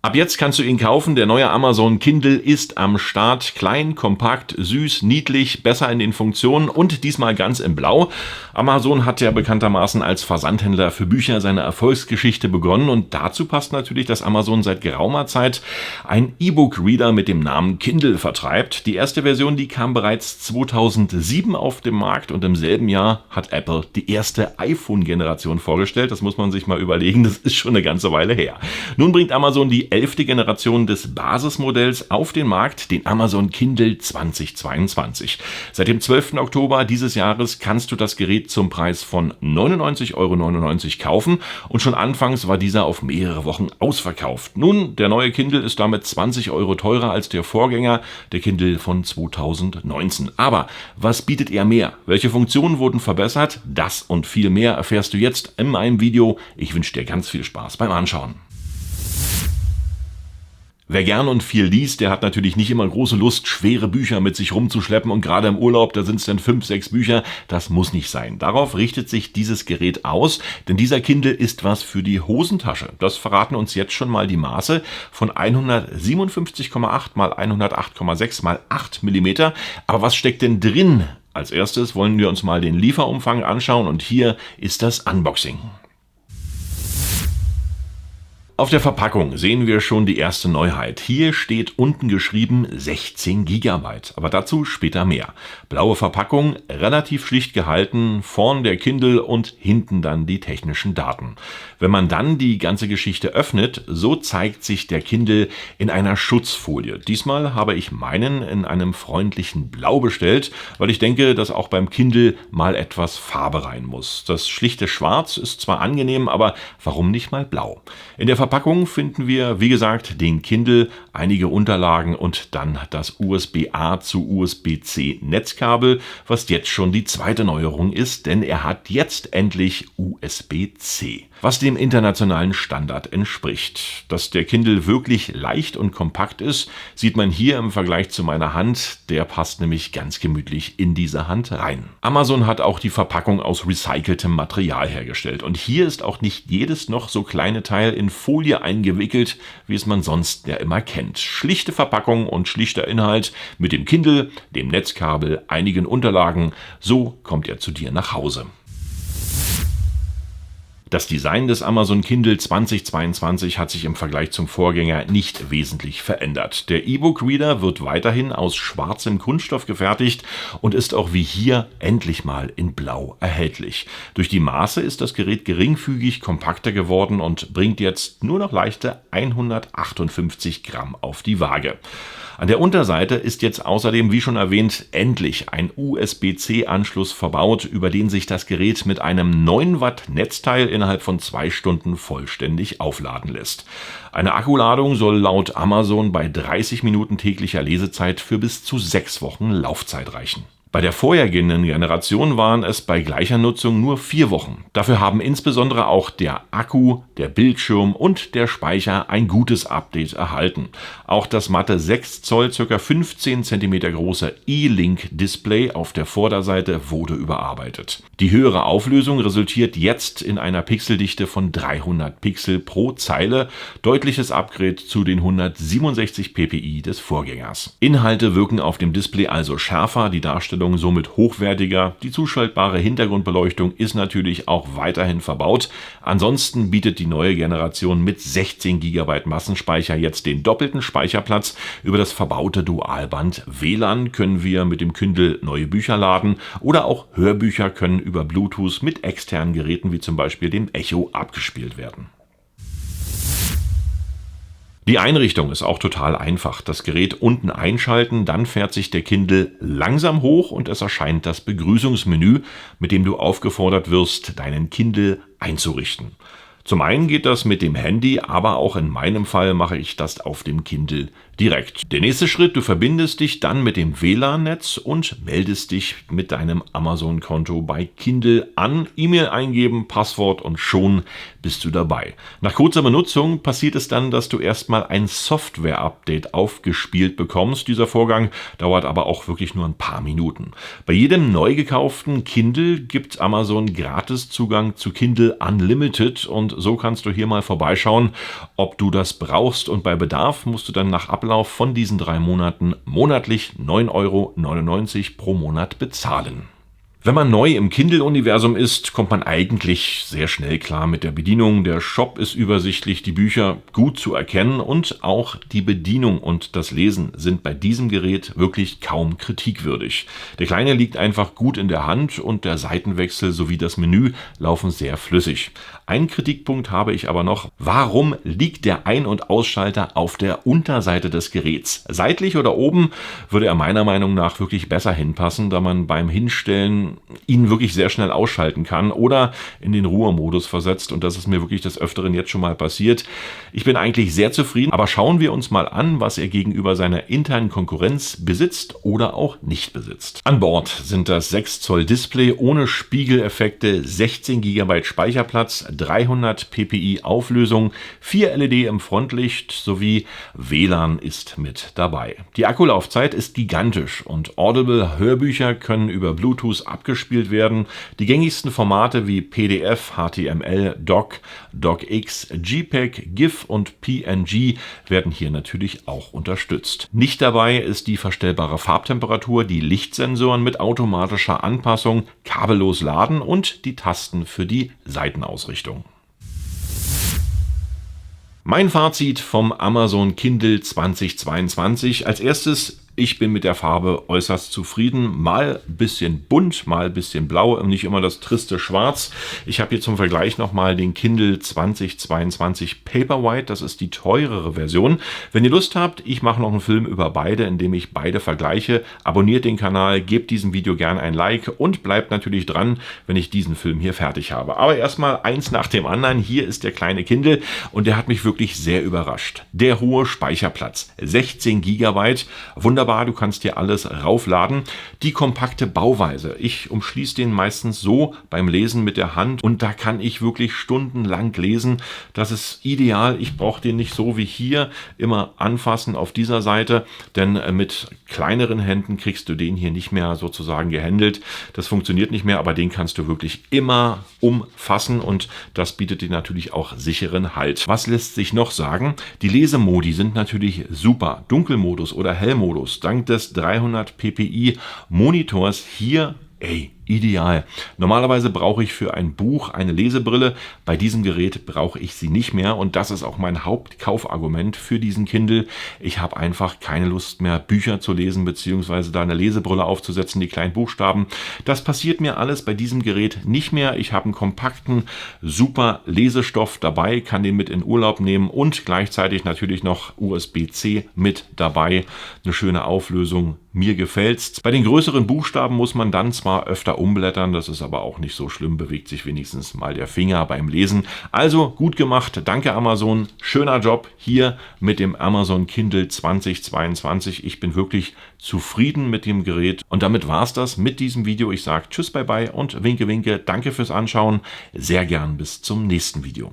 Ab jetzt kannst du ihn kaufen. Der neue Amazon Kindle ist am Start. Klein, kompakt, süß, niedlich, besser in den Funktionen und diesmal ganz in Blau. Amazon hat ja bekanntermaßen als Versandhändler für Bücher seine Erfolgsgeschichte begonnen und dazu passt natürlich, dass Amazon seit geraumer Zeit ein E-Book-Reader mit dem Namen Kindle vertreibt. Die erste Version, die kam bereits 2007 auf den Markt und im selben Jahr hat Apple die erste iPhone-Generation vorgestellt. Das muss man sich mal überlegen, das ist schon eine ganze Weile her. Nun bringt Amazon die 11. Generation des Basismodells auf den Markt, den Amazon Kindle 2022. Seit dem 12. Oktober dieses Jahres kannst du das Gerät zum Preis von 99,99 € kaufen und schon anfangs war dieser auf mehrere Wochen ausverkauft. Nun, der neue Kindle ist damit 20 € teurer als der Vorgänger, der Kindle von 2019. Aber was bietet er mehr? Welche Funktionen wurden verbessert? Das und viel mehr erfährst du jetzt in meinem Video. Ich wünsche dir ganz viel Spaß beim Anschauen. Wer gern und viel liest, der hat natürlich nicht immer große Lust, schwere Bücher mit sich rumzuschleppen und gerade im Urlaub, da sind es dann 5, 6 Bücher. Das muss nicht sein. Darauf richtet sich dieses Gerät aus, denn dieser Kindle ist was für die Hosentasche. Das verraten uns jetzt schon mal die Maße von 157,8 x 108,6 x 8 mm. Aber was steckt denn drin? Als erstes wollen wir uns mal den Lieferumfang anschauen und hier ist das Unboxing. Auf der Verpackung sehen wir schon die erste Neuheit. Hier steht unten geschrieben 16 GB, aber dazu später mehr. Blaue Verpackung, relativ schlicht gehalten, vorn der Kindle und hinten dann die technischen Daten. Wenn man dann die ganze Geschichte öffnet, so zeigt sich der Kindle in einer Schutzfolie. Diesmal habe ich meinen in einem freundlichen Blau bestellt, weil ich denke, dass auch beim Kindle mal etwas Farbe rein muss. Das schlichte Schwarz ist zwar angenehm, aber warum nicht mal blau? In der Verpackung finden wir, wie gesagt, den Kindle, einige Unterlagen und dann das USB-A zu USB-C Netzkabel, was jetzt schon die zweite Neuerung ist, denn er hat jetzt endlich USB-C, was dem internationalen Standard entspricht. Dass der Kindle wirklich leicht und kompakt ist, sieht man hier im Vergleich zu meiner Hand. Der passt nämlich ganz gemütlich in diese Hand rein. Amazon hat auch die Verpackung aus recyceltem Material hergestellt und hier ist auch nicht jedes noch so kleine Teil in Folie eingewickelt, wie es man sonst ja immer kennt. Schlichte Verpackung und schlichter Inhalt mit dem Kindle, dem Netzkabel, einigen Unterlagen. So kommt er zu dir nach Hause. Das Design des Amazon Kindle 2022 hat sich im Vergleich zum Vorgänger nicht wesentlich verändert. Der E-Book-Reader wird weiterhin aus schwarzem Kunststoff gefertigt und ist auch wie hier endlich mal in Blau erhältlich. Durch die Maße ist das Gerät geringfügig kompakter geworden und bringt jetzt nur noch leichte 158 Gramm auf die Waage. An der Unterseite ist jetzt außerdem, wie schon erwähnt, endlich ein USB-C-Anschluss verbaut, über den sich das Gerät mit einem 9 Watt Netzteil innerhalb von 2 Stunden vollständig aufladen lässt. Eine Akkuladung soll laut Amazon bei 30 Minuten täglicher Lesezeit für bis zu 6 Wochen Laufzeit reichen. Bei der vorhergehenden Generation waren es bei gleicher Nutzung nur 4 Wochen. Dafür haben insbesondere auch der Akku, der Bildschirm und der Speicher ein gutes Update erhalten. Auch das matte 6 Zoll, ca. 15 cm große E-Link-Display auf der Vorderseite wurde überarbeitet. Die höhere Auflösung resultiert jetzt in einer Pixeldichte von 300 Pixel pro Zeile, deutliches Upgrade zu den 167 ppi des Vorgängers. Inhalte wirken auf dem Display also schärfer, die Darstellung somit hochwertiger. Die zuschaltbare Hintergrundbeleuchtung ist natürlich auch weiterhin verbaut. Ansonsten bietet die neue Generation mit 16 GB Massenspeicher jetzt den doppelten Speicherplatz. Über das verbaute Dualband WLAN können wir mit dem Kindle neue Bücher laden oder auch Hörbücher können über Bluetooth mit externen Geräten wie zum Beispiel dem Echo abgespielt werden. Die Einrichtung ist auch total einfach. Das Gerät unten einschalten, dann fährt sich der Kindle langsam hoch und es erscheint das Begrüßungsmenü, mit dem du aufgefordert wirst, deinen Kindle einzurichten. Zum einen geht das mit dem Handy, aber auch in meinem Fall mache ich das auf dem Kindle direkt. Der nächste Schritt, du verbindest dich dann mit dem WLAN-Netz und meldest dich mit deinem Amazon-Konto bei Kindle an, E-Mail eingeben, Passwort und schon bist du dabei. Nach kurzer Benutzung passiert es dann, dass du erstmal ein Software-Update aufgespielt bekommst. Dieser Vorgang dauert aber auch wirklich nur ein paar Minuten. Bei jedem neu gekauften Kindle gibt Amazon Gratiszugang zu Kindle Unlimited und so kannst du hier mal vorbeischauen, ob du das brauchst, und bei Bedarf musst du dann nach Ablauf von diesen 3 Monaten monatlich 9,99 € pro Monat bezahlen. Wenn man neu im Kindle-Universum ist, kommt man eigentlich sehr schnell klar mit der Bedienung. Der Shop ist übersichtlich, die Bücher gut zu erkennen und auch die Bedienung und das Lesen sind bei diesem Gerät wirklich kaum kritikwürdig. Der Kleine liegt einfach gut in der Hand und der Seitenwechsel sowie das Menü laufen sehr flüssig. Einen Kritikpunkt habe ich aber noch. Warum liegt der Ein- und Ausschalter auf der Unterseite des Geräts? Seitlich oder oben würde er meiner Meinung nach wirklich besser hinpassen, da man beim Hinstellen ihn wirklich sehr schnell ausschalten kann oder in den Ruhemodus versetzt, und das ist mir wirklich des Öfteren jetzt schon mal passiert. Ich bin eigentlich sehr zufrieden, aber schauen wir uns mal an, was er gegenüber seiner internen Konkurrenz besitzt oder auch nicht besitzt. An Bord sind das 6 Zoll Display ohne Spiegeleffekte, 16 GB Speicherplatz, 300 ppi Auflösung, 4 LED im Frontlicht sowie WLAN ist mit dabei. Die Akkulaufzeit ist gigantisch und Audible-Hörbücher können über Bluetooth abgespielt werden. Die gängigsten Formate wie PDF, HTML, Doc, DocX, JPEG, GIF und PNG werden hier natürlich auch unterstützt. Nicht dabei ist die verstellbare Farbtemperatur, die Lichtsensoren mit automatischer Anpassung, kabellos laden und die Tasten für die Seitenausrichtung. Mein Fazit vom Amazon Kindle 2022. Als erstes: Ich bin mit der Farbe äußerst zufrieden. Mal ein bisschen bunt, mal ein bisschen blau, nicht immer das triste Schwarz. Ich habe hier zum Vergleich nochmal den Kindle 2022 Paperwhite. Das ist die teurere Version. Wenn ihr Lust habt, ich mache noch einen Film über beide, in dem ich beide vergleiche. Abonniert den Kanal, gebt diesem Video gerne ein Like und bleibt natürlich dran, wenn ich diesen Film hier fertig habe. Aber erstmal eins nach dem anderen. Hier ist der kleine Kindle und der hat mich wirklich sehr überrascht. Der hohe Speicherplatz, 16 GB, wunderbar. Du kannst hier alles raufladen. Die kompakte Bauweise. Ich umschließe den meistens so beim Lesen mit der Hand und da kann ich wirklich stundenlang lesen. Das ist ideal. Ich brauche den nicht so wie hier immer anfassen auf dieser Seite, denn mit kleineren Händen kriegst du den hier nicht mehr sozusagen gehandelt. Das funktioniert nicht mehr, aber den kannst du wirklich immer umfassen und das bietet dir natürlich auch sicheren Halt. Was lässt sich noch sagen? Die Lesemodi sind natürlich super. Dunkelmodus oder Hellmodus. Dank des 300 ppi Monitors hier, ideal. Normalerweise brauche ich für ein Buch eine Lesebrille. Bei diesem Gerät brauche ich sie nicht mehr und das ist auch mein Hauptkaufargument für diesen Kindle. Ich habe einfach keine Lust mehr, Bücher zu lesen bzw. da eine Lesebrille aufzusetzen, die kleinen Buchstaben. Das passiert mir alles bei diesem Gerät nicht mehr. Ich habe einen kompakten, super Lesestoff dabei, kann den mit in Urlaub nehmen und gleichzeitig natürlich noch USB-C mit dabei. Eine schöne Auflösung. Mir gefällt's. Bei den größeren Buchstaben muss man dann zwar öfter umblättern, das ist aber auch nicht so schlimm, bewegt sich wenigstens mal der Finger beim Lesen. Also gut gemacht, danke Amazon, schöner Job hier mit dem Amazon Kindle 2022. Ich bin wirklich zufrieden mit dem Gerät und damit war's das mit diesem Video. Ich sage tschüss, bye bye und winke winke, danke fürs Anschauen, sehr gern bis zum nächsten Video.